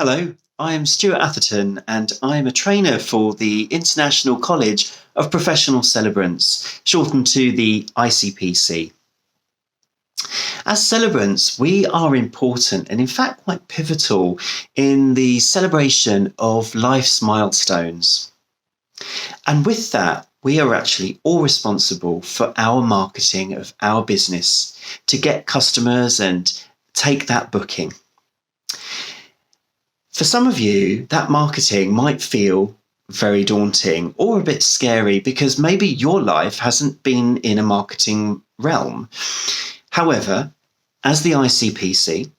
Hello, I am Stuart Atherton and I am a trainer for the International College of Professional Celebrants, shortened to the ICPC. As celebrants, we are important and in fact quite pivotal in the celebration of life's milestones. And with that, we are actually all responsible for our marketing of our business to get customers and take that booking. For some of you, that marketing might feel very daunting or a bit scary because maybe your life hasn't been in a marketing realm. However, as the ICPC,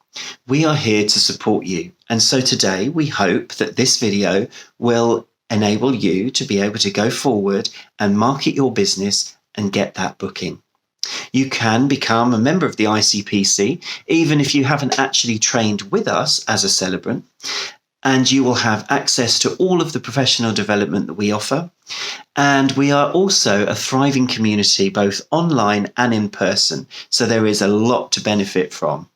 we are here to support you. And so today we hope that this video will enable you to be able to go forward and market your business and get that booking. You can become a member of the ICPC, even if you haven't actually trained with us as a celebrant, and you will have access to all of the professional development that we offer. And we are also a thriving community, both online and in person. So there is a lot to benefit from.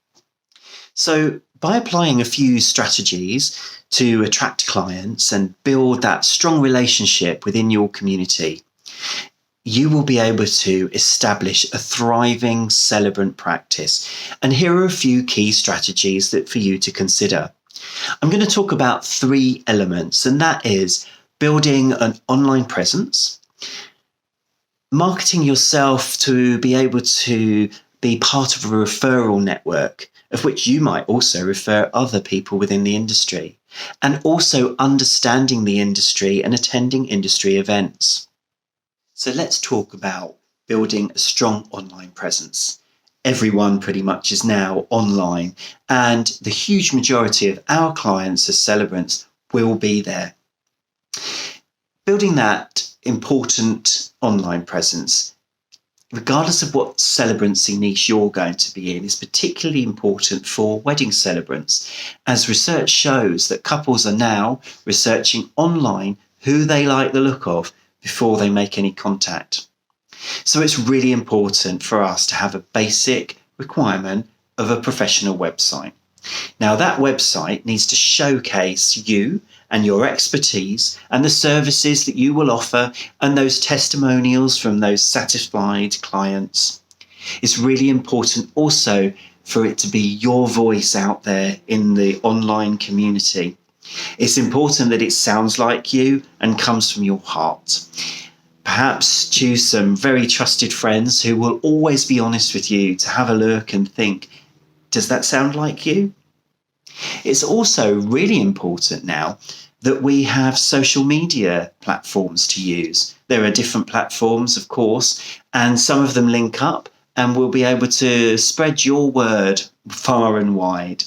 So by applying a few strategies to attract clients and build that strong relationship within your community, you will be able to establish a thriving celebrant practice. And here are a few key strategies that for you to consider. I'm going to talk about 3 elements, and that is building an online presence, marketing yourself to be able to be part of a referral network, of which you might also refer other people within the industry, and also understanding the industry and attending industry events. So let's talk about building a strong online presence. Everyone pretty much is now online, and the huge majority of our clients as celebrants will be there. Building that important online presence, regardless of what celebrancy niche you're going to be in, is particularly important for wedding celebrants, as research shows that couples are now researching online who they like the look of before they make any contact. So it's really important for us to have a basic requirement of a professional website. Now that website needs to showcase you and your expertise and the services that you will offer and those testimonials from those satisfied clients. It's really important also for it to be your voice out there in the online community. It's important that it sounds like you and comes from your heart. Perhaps choose some very trusted friends who will always be honest with you to have a look and think, does that sound like you? It's also really important now that we have social media platforms to use. There are different platforms, of course, and some of them link up and we'll be able to spread your word far and wide.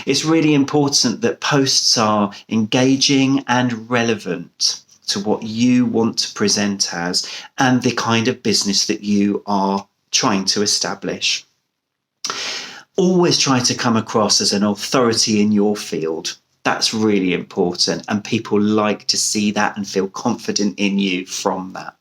It's really important that posts are engaging and relevant to what you want to present as and the kind of business that you are trying to establish. Always try to come across as an authority in your field. That's really important, and people like to see that and feel confident in you from that.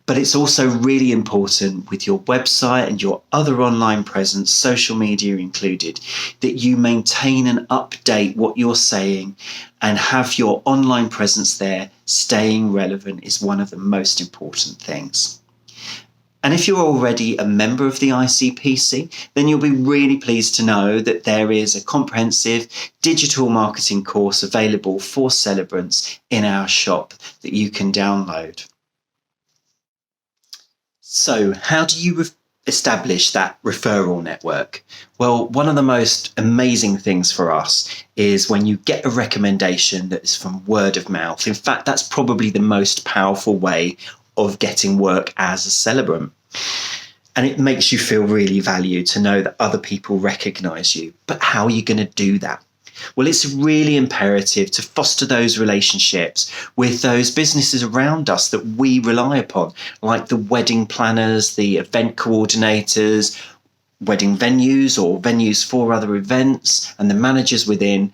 But it's also really important with your website and your other online presence, social media included, that you maintain and update what you're saying and have your online presence there. Staying relevant is one of the most important things. And if you're already a member of the ICPC, then you'll be really pleased to know that there is a comprehensive digital marketing course available for celebrants in our shop that you can download. So how do you establish that referral network? Well, one of the most amazing things for us is when you get a recommendation that is from word of mouth. In fact, that's probably the most powerful way of getting work as a celebrant. And it makes you feel really valued to know that other people recognize you. But how are you going to do that? Well, it's really imperative to foster those relationships with those businesses around us that we rely upon, like the wedding planners, the event coordinators, wedding venues or venues for other events, and the managers within,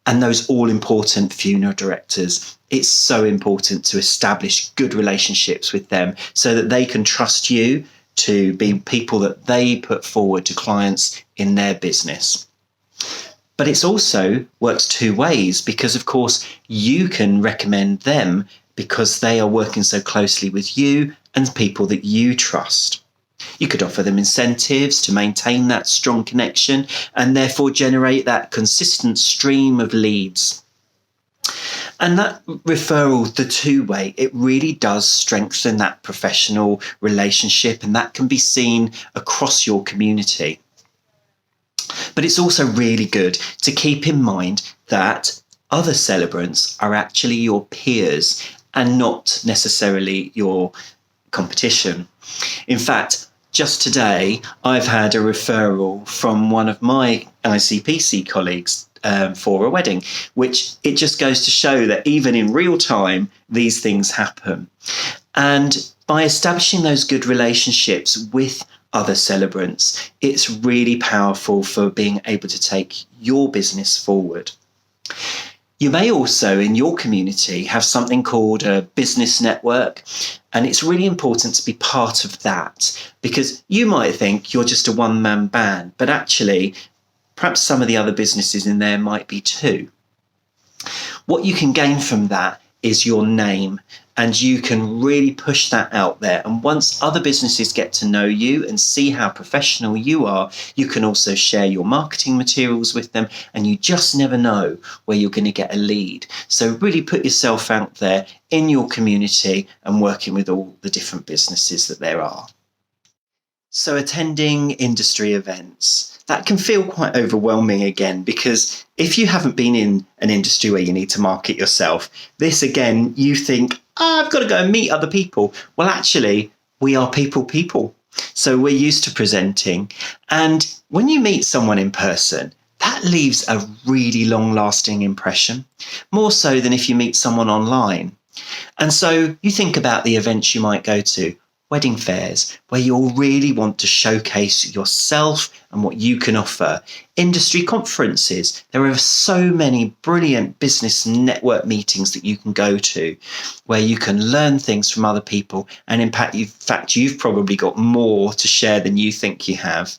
and those all-important funeral directors. It's so important to establish good relationships with them so that they can trust you to be people that they put forward to clients in their business. But it's also works two ways because, of course, you can recommend them because they are working so closely with you and people that you trust. You could offer them incentives to maintain that strong connection and therefore generate that consistent stream of leads. And that referral, the two-way, it really does strengthen that professional relationship, and that can be seen across your community. But it's also really good to keep in mind that other celebrants are actually your peers and not necessarily your competition. In fact, just today, I've had a referral from one of my ICPC colleagues for a wedding, which it just goes to show that even in real time, these things happen. And by establishing those good relationships with other celebrants, it's really powerful for being able to take your business forward. You may also, in your community, have something called a business network, and it's really important to be part of that because you might think you're just a one-man band, but actually, perhaps some of the other businesses in there might be too. What you can gain from that is your name, and you can really push that out there. And once other businesses get to know you and see how professional you are, you can also share your marketing materials with them, and you just never know where you're going to get a lead. So really put yourself out there in your community and working with all the different businesses that there are. So attending industry events, that can feel quite overwhelming again, because if you haven't been in an industry where you need to market yourself, this again, you think, I've got to go and meet other people. Well, actually, we are people. So we're used to presenting. And when you meet someone in person, that leaves a really long-lasting impression, more so than if you meet someone online. And so you think about the events you might go to, wedding fairs, where you'll really want to showcase yourself and what you can offer. Industry conferences, there are so many brilliant business network meetings that you can go to where you can learn things from other people, and in fact you've probably got more to share than you think you have,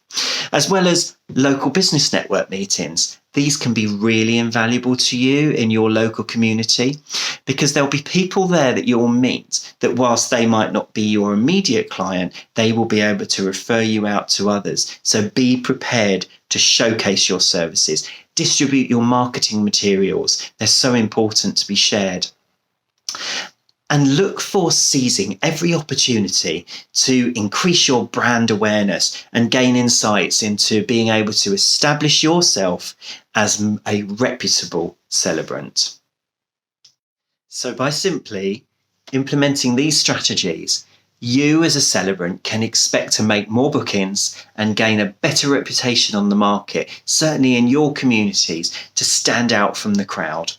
as well as local business network meetings. These can be really invaluable to you in your local community because there'll be people there that you'll meet that, whilst they might not be your immediate client, they will be able to refer you out to others. So be prepared to showcase your services, distribute your marketing materials. They're so important to be shared. And look for seizing every opportunity to increase your brand awareness and gain insights into being able to establish yourself as a reputable celebrant. So by simply implementing these strategies, you as a celebrant can expect to make more bookings and gain a better reputation on the market, certainly in your communities, to stand out from the crowd.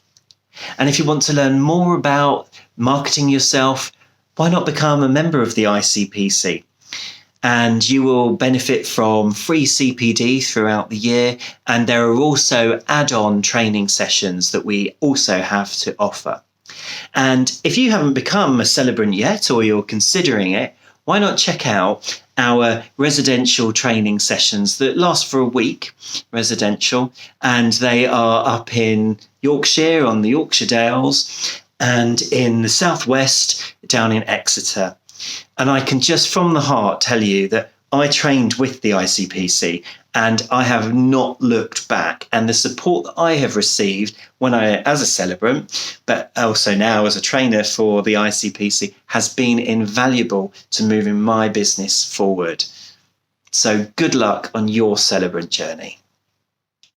And if you want to learn more about marketing yourself, why not become a member of the ICPC? And you will benefit from free CPD throughout the year. And there are also add-on training sessions that we also have to offer. And if you haven't become a celebrant yet, or you're considering it, why not check out our residential training sessions that last for a week, residential, and they are up in Yorkshire on the Yorkshire Dales and in the southwest down in Exeter. And I can just from the heart tell you that I trained with the ICPC and I have not looked back. And the support that I have received as a celebrant, but also now as a trainer for the ICPC, has been invaluable to moving my business forward. So good luck on your celebrant journey.